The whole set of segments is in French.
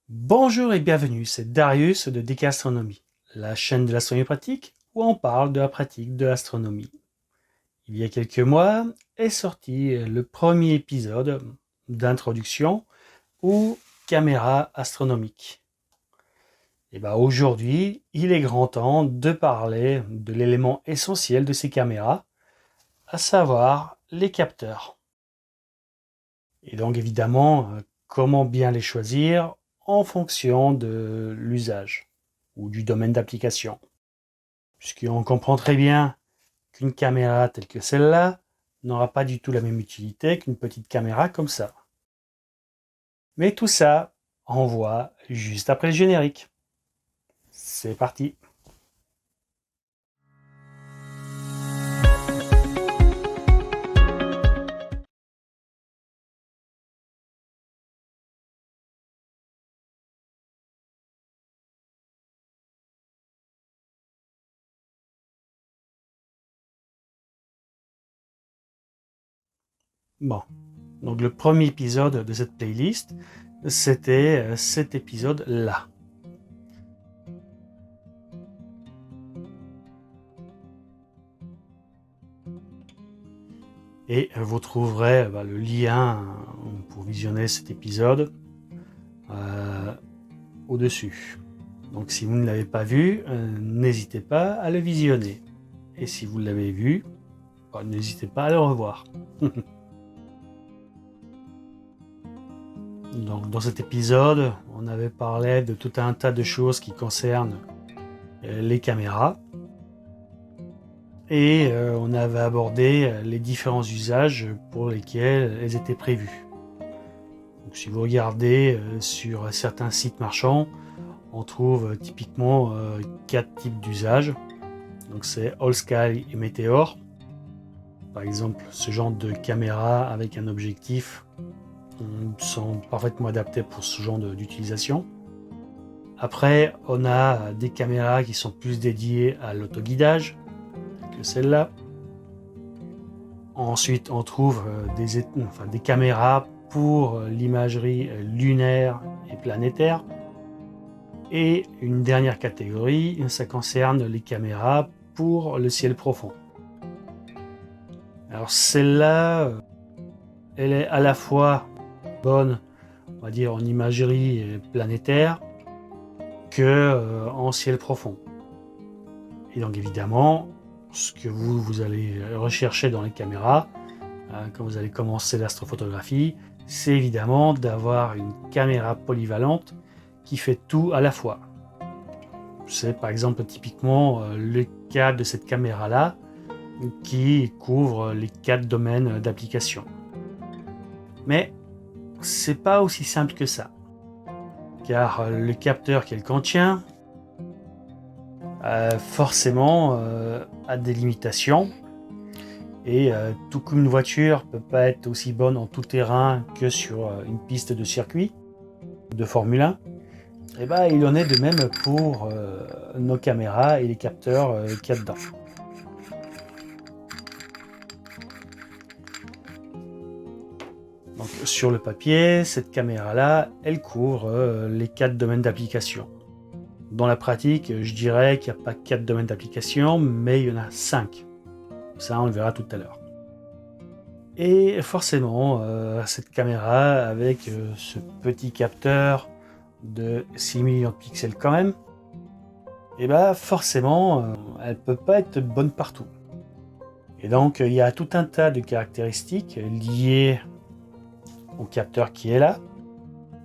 Bonjour et bienvenue, c'est Darius de Décastronomie, la chaîne de l'astronomie pratique où on parle de la pratique de l'astronomie. Il y a quelques mois est sorti le premier épisode d'introduction aux caméras astronomiques. Et aujourd'hui, il est grand temps de parler de l'élément essentiel de ces caméras, à savoir les capteurs. Et donc évidemment, comment bien les choisir en fonction de l'usage ou du domaine d'application. Puisqu'on comprend très bien qu'une caméra telle que celle-là n'aura pas du tout la même utilité qu'une petite caméra comme ça. Mais tout ça, on voit juste après le générique. C'est parti. Bon, donc le premier épisode de cette playlist, c'était cet épisode-là. Et vous trouverez le lien pour visionner cet épisode au-dessus. Donc si vous ne l'avez pas vu, n'hésitez pas à le visionner. Et si vous l'avez vu, n'hésitez pas à le revoir. Donc, dans cet épisode, on avait parlé de tout un tas de choses qui concernent les caméras. Et on avait abordé les différents usages pour lesquels elles étaient prévues. Donc, si vous regardez sur certains sites marchands, on trouve typiquement 4 types d'usages. Donc c'est All Sky et Meteor. Par exemple, ce genre de caméra avec un objectif sont parfaitement adaptés pour ce genre d'utilisation. Après, on a des caméras qui sont plus dédiées à l'autoguidage, que celle-là. Ensuite, on trouve des caméras pour l'imagerie lunaire et planétaire. Et une dernière catégorie, ça concerne les caméras pour le ciel profond. Alors celle-là, elle est à la fois bonne, on va dire, en imagerie planétaire que en ciel profond. Et donc évidemment, ce que vous allez rechercher dans les caméras, quand vous allez commencer l'astrophotographie, c'est évidemment d'avoir une caméra polyvalente qui fait tout à la fois. C'est par exemple typiquement le cas de cette caméra-là qui couvre les 4 domaines d'application. Mais c'est pas aussi simple que ça, car le capteur qu'elle contient forcément a des limitations, et tout comme une voiture peut pas être aussi bonne en tout terrain que sur une piste de circuit de Formule 1, et il en est de même pour nos caméras et les capteurs qu'il y a dedans. Donc, sur le papier, cette caméra-là, elle couvre les 4 domaines d'application. Dans la pratique, je dirais qu'il n'y a pas 4 domaines d'application, mais il y en a 5. Ça, on le verra tout à l'heure. Et forcément, cette caméra, avec ce petit capteur de 6 millions de pixels quand même, forcément, elle ne peut pas être bonne partout. Et donc, il y a tout un tas de caractéristiques liées au capteur qui est là,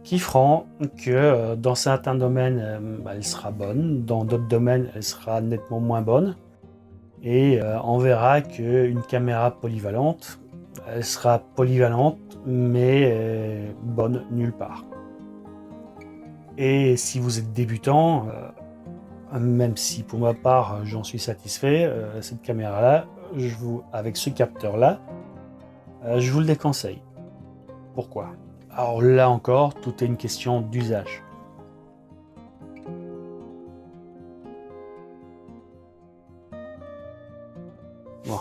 qui feront que dans certains domaines, elle sera bonne, dans d'autres domaines, elle sera nettement moins bonne. Et on verra qu'une caméra polyvalente, elle sera polyvalente, mais bonne nulle part. Et si vous êtes débutant, même si pour ma part j'en suis satisfait, cette caméra-là, avec ce capteur-là, je vous le déconseille. Pourquoi ? Alors là encore, tout est une question d'usage. Bon.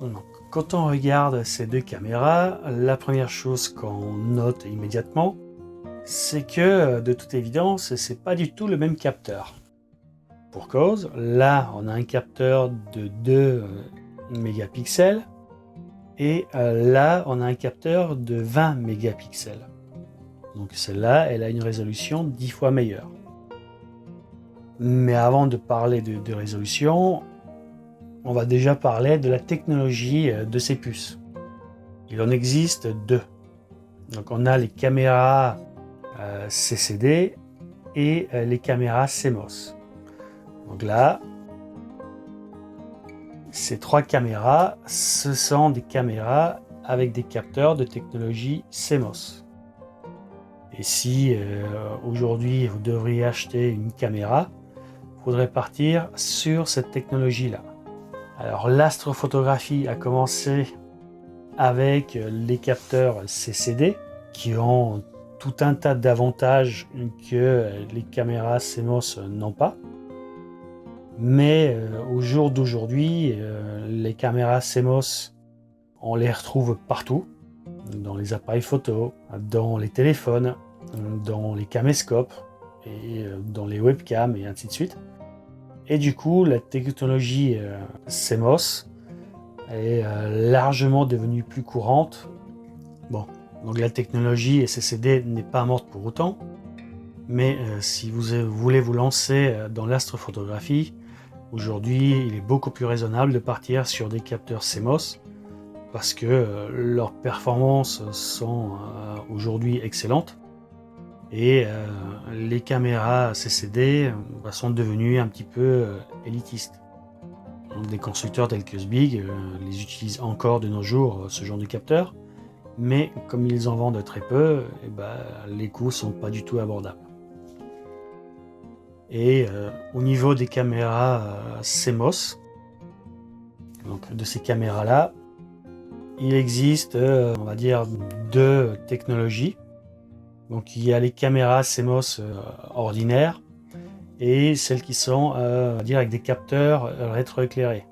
Donc, quand on regarde ces deux caméras, la première chose qu'on note immédiatement, c'est que de toute évidence, c'est pas du tout le même capteur. Pour cause, là on a un capteur de 2 mégapixels et là on a un capteur de 20 mégapixels. Donc celle-là, elle a une résolution 10 fois meilleure. Mais avant de parler de résolution, on va déjà parler de la technologie de ces puces. Il en existe deux. Donc on a les caméras CCD et les caméras CMOS. Donc là, ces trois caméras, ce sont des caméras avec des capteurs de technologie CMOS. Et si aujourd'hui vous devriez acheter une caméra, il faudrait partir sur cette technologie-là. Alors l'astrophotographie a commencé avec les capteurs CCD qui ont tout un tas d'avantages que les caméras CMOS n'ont pas. Mais au jour d'aujourd'hui, les caméras CMOS, on les retrouve partout, dans les appareils photo, dans les téléphones, dans les caméscopes, et dans les webcams, et ainsi de suite. Et du coup, la technologie CMOS est largement devenue plus courante. Bon, donc la technologie CCD n'est pas morte pour autant, mais si vous voulez vous lancer dans l'astrophotographie, aujourd'hui, il est beaucoup plus raisonnable de partir sur des capteurs CMOS parce que leurs performances sont aujourd'hui excellentes et les caméras CCD sont devenues un petit peu élitistes. Donc, des constructeurs tels que Sbig les utilisent encore de nos jours, ce genre de capteurs, mais comme ils en vendent très peu, les coûts sont pas du tout abordables. Et au niveau des caméras CMOS, donc de ces caméras-là, il existe, on va dire, deux technologies. Donc il y a les caméras CMOS ordinaires et celles qui sont, on va dire, avec des capteurs rétroéclairés.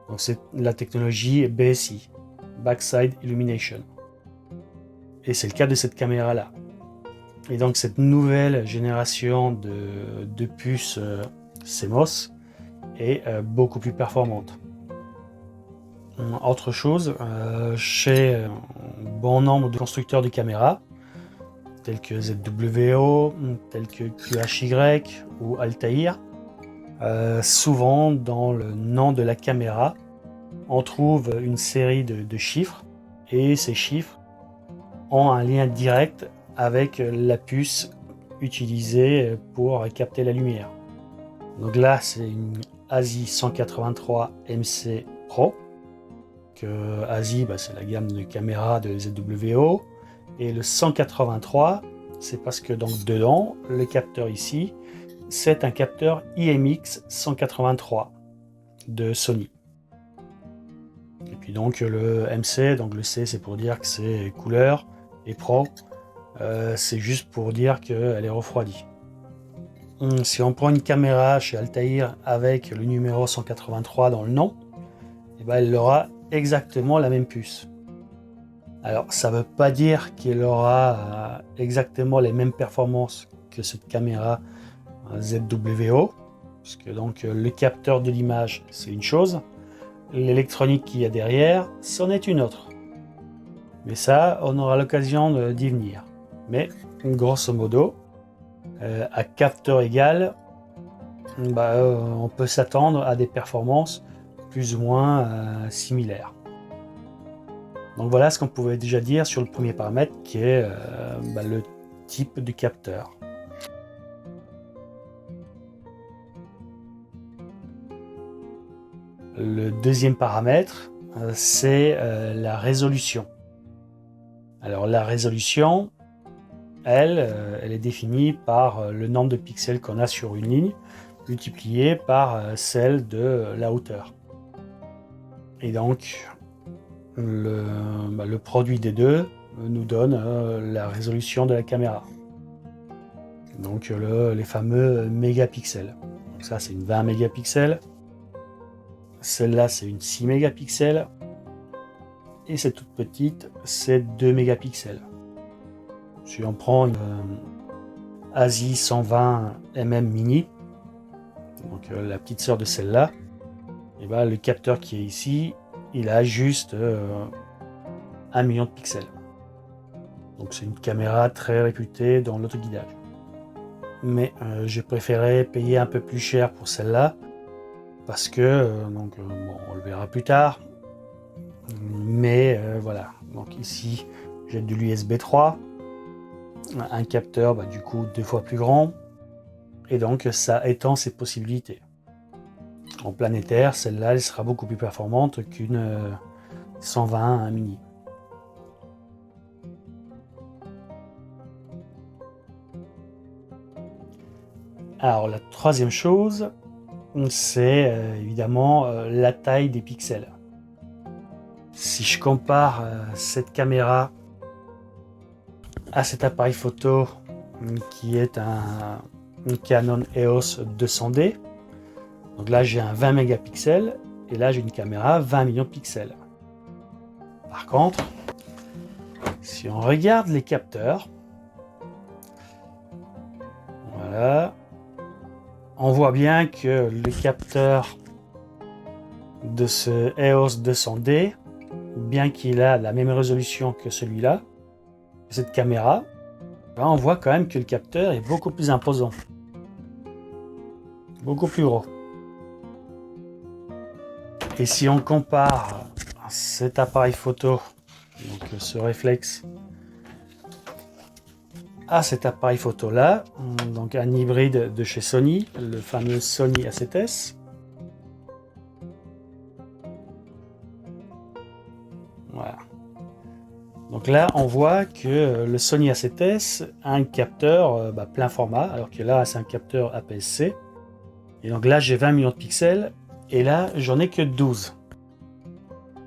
Donc c'est la technologie BSI, Backside Illumination. Et c'est le cas de cette caméra-là. Et donc cette nouvelle génération de puces CMOS est beaucoup plus performante. Autre chose, chez bon nombre de constructeurs de caméras, tels que ZWO, tels que QHY ou Altair, souvent dans le nom de la caméra, on trouve une série de chiffres, et ces chiffres ont un lien direct avec la puce utilisée pour capter la lumière. Donc là, c'est une ASI 183 MC Pro. Que ASI, c'est la gamme de caméras de ZWO. Et le 183, c'est parce que donc dedans, le capteur ici, c'est un capteur IMX 183 de Sony. Et puis donc le MC, donc le C c'est pour dire que c'est couleur, et Pro, c'est juste pour dire qu'elle est refroidie. Si on prend une caméra chez Altair avec le numéro 183 dans le nom, elle aura exactement la même puce. Alors ça ne veut pas dire qu'elle aura exactement les mêmes performances que cette caméra ZWO, parce que donc le capteur de l'image c'est une chose, l'électronique qu'il y a derrière c'en est une autre. Mais ça, on aura l'occasion d'y venir. Mais grosso modo, à capteur égal, on peut s'attendre à des performances plus ou moins similaires. Donc voilà ce qu'on pouvait déjà dire sur le premier paramètre qui est le type de capteur. Le deuxième paramètre, c'est la résolution. Alors la résolution, elle est définie par le nombre de pixels qu'on a sur une ligne multiplié par celle de la hauteur. Et donc le produit des deux nous donne la résolution de la caméra. Donc les fameux mégapixels. Donc ça c'est une 20 mégapixels. Celle-là c'est une 6 mégapixels. Et cette toute petite c'est 2 mégapixels. Si on prend une ASI 120 mm mini, donc la petite sœur de celle-là, et ben, le capteur qui est ici, il a juste 1 million de pixels. Donc c'est une caméra très réputée dans l'autoguidage. Mais j'ai préféré payer un peu plus cher pour celle-là parce que, bon, on le verra plus tard, mais voilà. Donc ici j'ai de l'USB 3, un capteur du coup 2 fois plus grand, et donc ça étend ses possibilités. En planétaire, celle-là elle sera beaucoup plus performante qu'une 120 mini. Alors la troisième chose, c'est évidemment la taille des pixels. Si je compare cette caméra à cet appareil photo qui est un Canon EOS 200D, donc là j'ai un 20 mégapixels et là j'ai une caméra 20 millions de pixels. Par contre, si on regarde les capteurs, voilà, on voit bien que le capteur de ce EOS 200D, bien qu'il a la même résolution que celui-là, cette caméra, on voit quand même que le capteur est beaucoup plus imposant, beaucoup plus gros. Et si on compare cet appareil photo, donc ce réflexe, à cet appareil photo là, donc un hybride de chez Sony, le fameux Sony A7S. Voilà. Donc là, on voit que le Sony A7S a un capteur plein format, alors que là, c'est un capteur APS-C. Et donc là, j'ai 20 millions de pixels, et là, j'en ai que 12.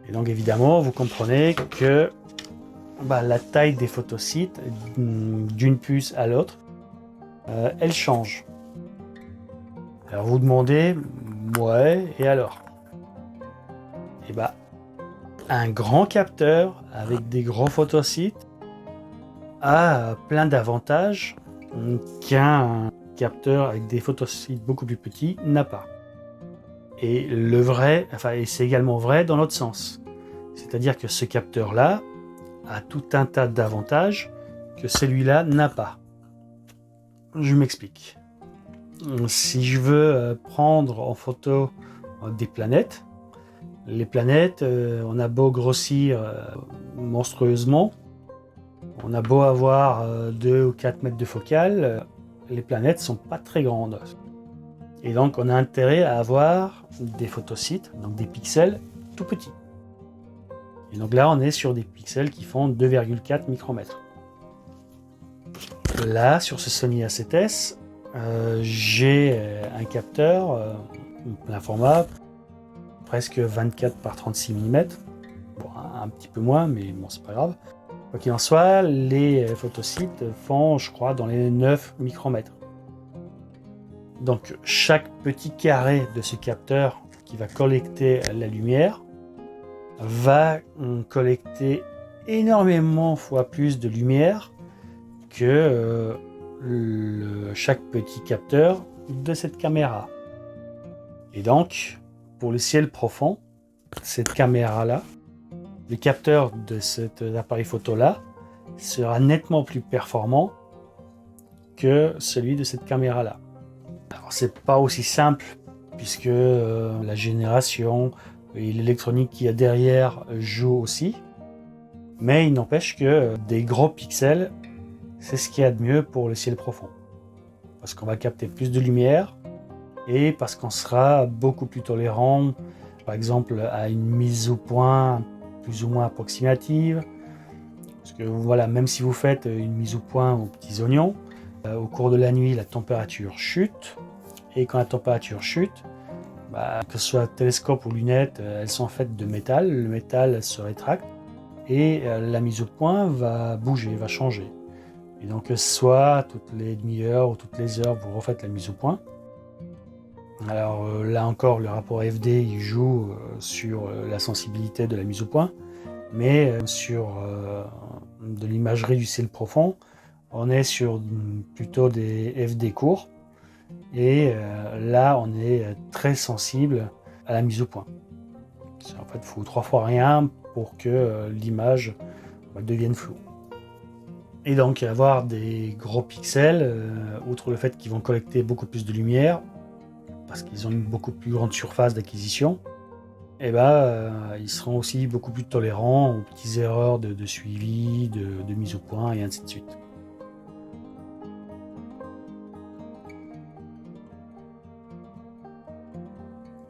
Et donc évidemment, vous comprenez que la taille des photosites, d'une puce à l'autre, elle change. Alors vous demandez, ouais, et alors? Et un grand capteur avec des gros photosites a plein d'avantages qu'un capteur avec des photosites beaucoup plus petits n'a pas. Et et c'est également vrai dans l'autre sens. C'est-à-dire que ce capteur-là a tout un tas d'avantages que celui-là n'a pas. Je m'explique. Si je veux prendre en photo des planètes, les planètes, on a beau grossir monstrueusement, on a beau avoir 2 ou 4 mètres de focale, les planètes sont pas très grandes. Et donc on a intérêt à avoir des photosites, donc des pixels tout petits. Et donc là on est sur des pixels qui font 2,4 micromètres. Là sur ce Sony A7S, j'ai un capteur plein format, presque 24 par 36 mm. Bon, un petit peu moins, mais bon, c'est pas grave. Quoi qu'il en soit, les photosites font, je crois, dans les 9 micromètres. Donc, chaque petit carré de ce capteur qui va collecter la lumière va collecter énormément fois plus de lumière que chaque petit capteur de cette caméra. Et donc, pour le ciel profond, cette caméra-là, le capteur de cet appareil photo-là sera nettement plus performant que celui de cette caméra-là. Alors, c'est pas aussi simple puisque la génération et l'électronique qu'il y a derrière joue aussi, mais il n'empêche que des gros pixels, c'est ce qu'il y a de mieux pour le ciel profond. Parce qu'on va capter plus de lumière et parce qu'on sera beaucoup plus tolérant, par exemple, à une mise au point plus ou moins approximative. Parce que voilà, même si vous faites une mise au point aux petits oignons, au cours de la nuit, la température chute. Et quand la température chute, que ce soit télescope ou lunettes, elles sont faites de métal. Le métal se rétracte et la mise au point va bouger, va changer. Et donc, soit toutes les demi-heures ou toutes les heures, vous refaites la mise au point. Alors là encore, le rapport FD il joue sur la sensibilité de la mise au point, mais sur de l'imagerie du ciel profond, on est sur plutôt des FD courts. Et là, on est très sensible à la mise au point. En fait, il faut 3 fois rien pour que l'image devienne floue. Et donc, avoir des gros pixels, outre le fait qu'ils vont collecter beaucoup plus de lumière, parce qu'ils ont une beaucoup plus grande surface d'acquisition, et ils seront aussi beaucoup plus tolérants aux petites erreurs de suivi, de mise au point, et ainsi de suite.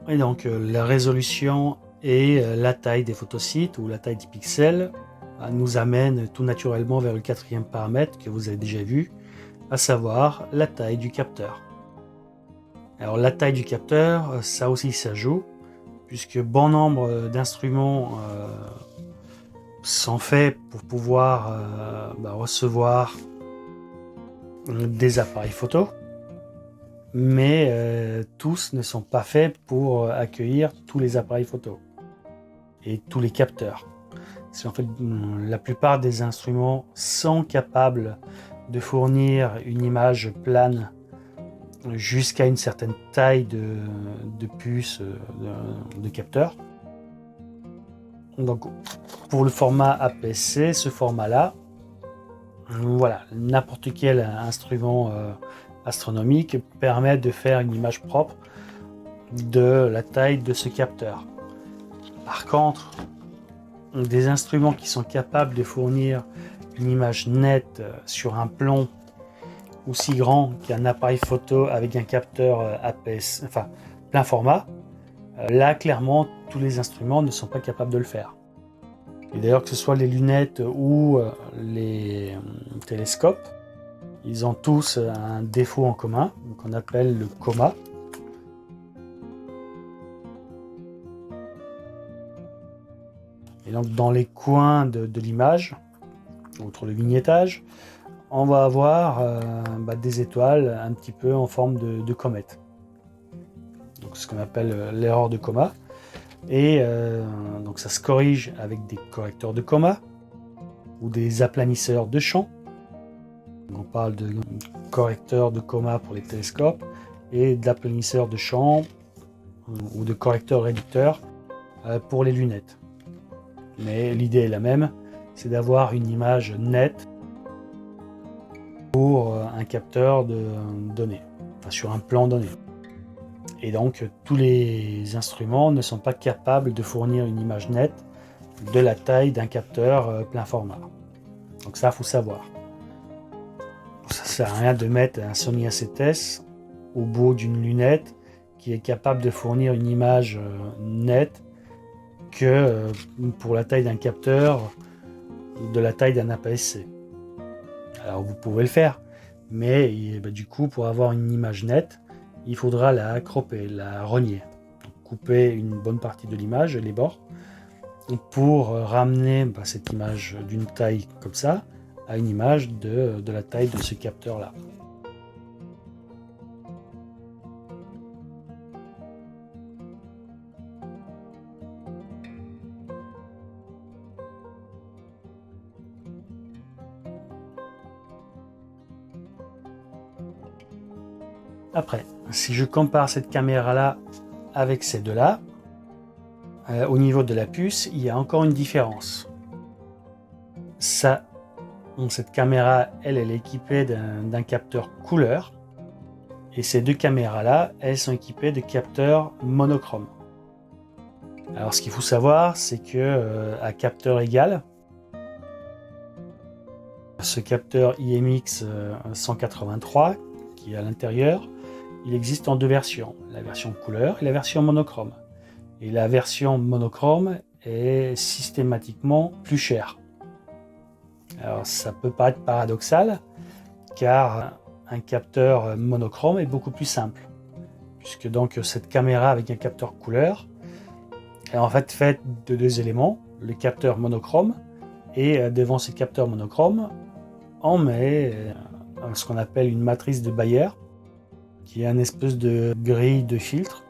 Et donc, la résolution et la taille des photosites ou la taille des pixels nous amène tout naturellement vers le 4e paramètre que vous avez déjà vu, à savoir la taille du capteur. Alors la taille du capteur, ça aussi ça joue, puisque bon nombre d'instruments sont faits pour pouvoir recevoir des appareils photo, mais tous ne sont pas faits pour accueillir tous les appareils photo et tous les capteurs. En fait, la plupart des instruments sont capables de fournir une image plane jusqu'à une certaine taille de puce de capteur. Donc pour le format APS-C, ce format-là, voilà, n'importe quel instrument astronomique permet de faire une image propre de la taille de ce capteur. Par contre, des instruments qui sont capables de fournir une image nette sur un plomb aussi grand qu'un appareil photo avec un capteur APS, enfin plein format, là clairement tous les instruments ne sont pas capables de le faire. Et d'ailleurs que ce soit les lunettes ou les télescopes, ils ont tous un défaut en commun, qu'on appelle le coma. Et donc dans les coins de l'image, outre le vignettage, on va avoir des étoiles un petit peu en forme de comète. Donc ce qu'on appelle l'erreur de coma. Et donc ça se corrige avec des correcteurs de coma ou des aplanisseurs de champ. On parle de correcteurs de coma pour les télescopes et d'aplanisseurs de champ ou de correcteurs réducteurs pour les lunettes. Mais l'idée est la même, c'est d'avoir une image nette pour un capteur de données, enfin sur un plan donné. Et donc tous les instruments ne sont pas capables de fournir une image nette de la taille d'un capteur plein format. Donc ça, il faut savoir. Ça sert à rien de mettre un Sony A7S au bout d'une lunette qui est capable de fournir une image nette que pour la taille d'un capteur de la taille d'un APS-C. Alors vous pouvez le faire, mais du coup pour avoir une image nette, il faudra la cropper, la rogner, couper une bonne partie de l'image, les bords, pour ramener cette image d'une taille comme ça à une image de la taille de ce capteur là. Après, si je compare cette caméra là avec ces deux là, au niveau de la puce, il y a encore une différence. Cette caméra, elle est équipée d'un capteur couleur, et ces deux caméras là, elles sont équipées de capteurs monochrome. Alors ce qu'il faut savoir, c'est que à capteur égal, ce capteur IMX 183 qui est à l'intérieur, il existe en deux versions, la version couleur et la version monochrome. Et la version monochrome est systématiquement plus chère. Alors ça peut paraître paradoxal, car un capteur monochrome est beaucoup plus simple, puisque donc cette caméra avec un capteur couleur est en fait faite de deux éléments, le capteur monochrome, et devant ce capteur monochrome, on met ce qu'on appelle une matrice de Bayer, qui est une espèce de grille de filtre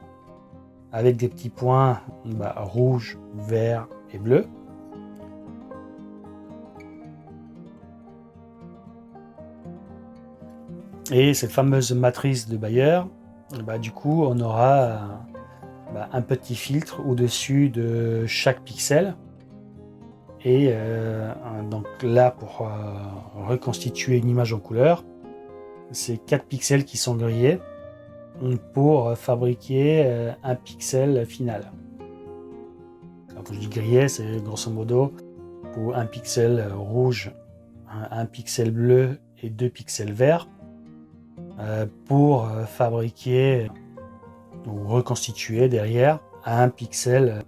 avec des petits points rouge, vert et bleu. Et cette fameuse matrice de Bayer, du coup, on aura un petit filtre au-dessus de chaque pixel. Et donc là, pour reconstituer une image en couleur, c'est 4 pixels qui sont grillés pour fabriquer un pixel final. Alors, quand je dis grillé, c'est grosso modo pour un pixel rouge, un pixel bleu et 2 pixels verts pour fabriquer ou reconstituer derrière un pixel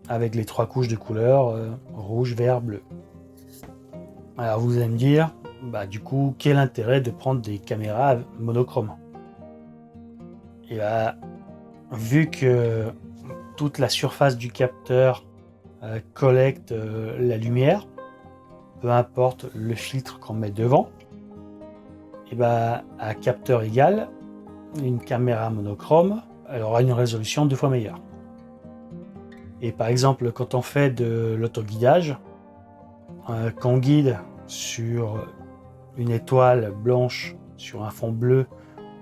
avec les 3 couches de couleurs rouge, vert, bleu. Alors vous allez me dire, du coup, quel intérêt de prendre des caméras monochromes? Et vu que toute la surface du capteur collecte la lumière, peu importe le filtre qu'on met devant, et à capteur égal, une caméra monochrome, elle aura une résolution 2 fois meilleure. Et par exemple, quand on fait de l'autoguidage, quand on guide sur une étoile blanche sur un fond bleu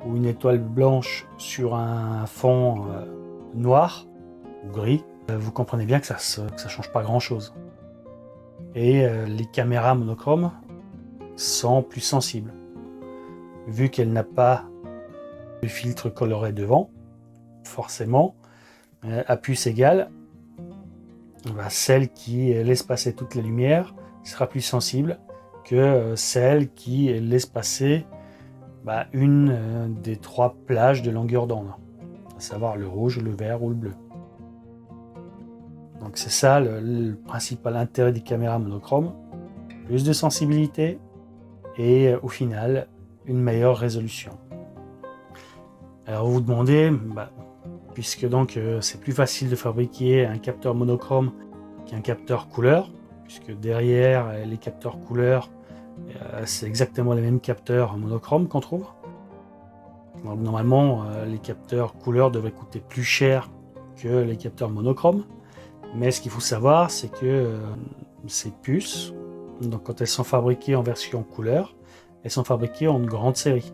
ou une étoile blanche sur un fond noir ou gris, vous comprenez bien que ça change pas grand chose. Et les caméras monochromes sont plus sensibles. Vu qu'elle n'a pas de filtre coloré devant, forcément, à puce égale, celle qui laisse passer toute la lumière sera plus sensible que celle qui laisse passer une des 3 plages de longueur d'onde, à savoir le rouge, le vert ou le bleu. Donc c'est ça le principal intérêt des caméras monochromes, plus de sensibilité et au final une meilleure résolution. Alors vous vous demandez, puisque donc c'est plus facile de fabriquer un capteur monochrome qu'un capteur couleur, puisque derrière les capteurs couleur, c'est exactement les mêmes capteurs monochromes qu'on trouve. Donc normalement, les capteurs couleur devraient coûter plus cher que les capteurs monochromes, mais ce qu'il faut savoir, c'est que ces puces, donc quand elles sont fabriquées en version couleur, elles sont fabriquées en grande série,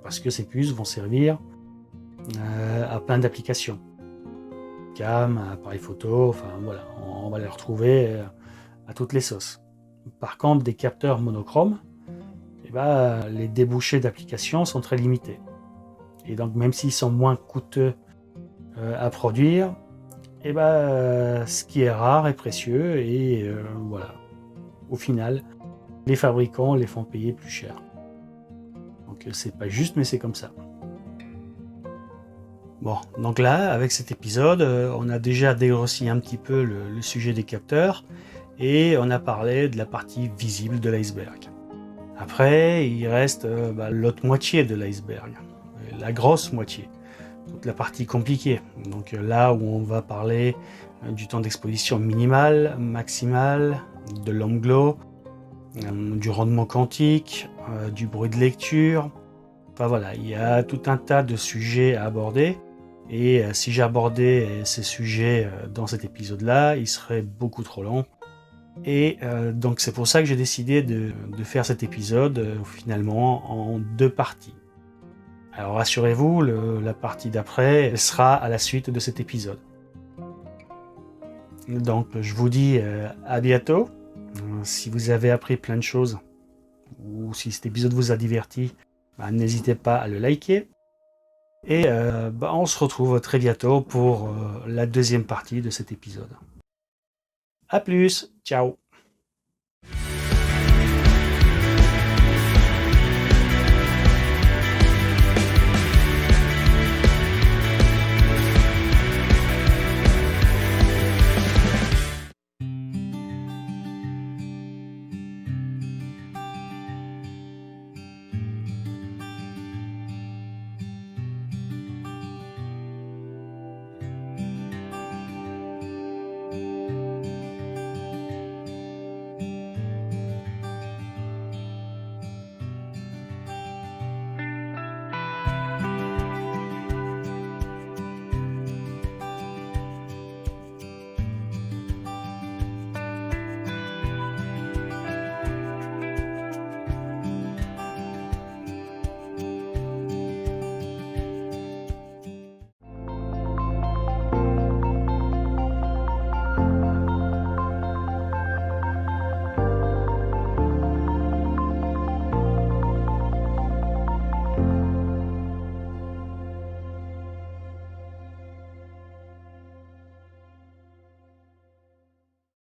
parce que ces puces vont servir à plein d'applications, cam, appareil photo, enfin voilà, on va les retrouver à toutes les sauces. Par contre, des capteurs monochromes, les débouchés d'application sont très limités. Et donc même s'ils sont moins coûteux à produire, ce qui est rare est précieux et voilà. Au final, les fabricants les font payer plus cher. Donc c'est pas juste, mais c'est comme ça. Bon, donc là, avec cet épisode, on a déjà dégrossi un petit peu le sujet des capteurs et on a parlé de la partie visible de l'iceberg. Après, il reste l'autre moitié de l'iceberg, la grosse moitié, toute la partie compliquée. Donc là où on va parler du temps d'exposition minimal, maximal, de l'OM-GLOW, du rendement quantique, du bruit de lecture. Enfin voilà, il y a tout un tas de sujets à aborder. Et si j'abordais ces sujets dans cet épisode-là, il serait beaucoup trop long. Et donc c'est pour ça que j'ai décidé de faire cet épisode finalement en 2 parties. Alors rassurez-vous, la partie d'après elle sera à la suite de cet épisode. Donc je vous dis à bientôt. Si vous avez appris plein de choses ou si cet épisode vous a diverti, n'hésitez pas à le liker. Et on se retrouve très bientôt pour la 2e partie de cet épisode. A plus, ciao.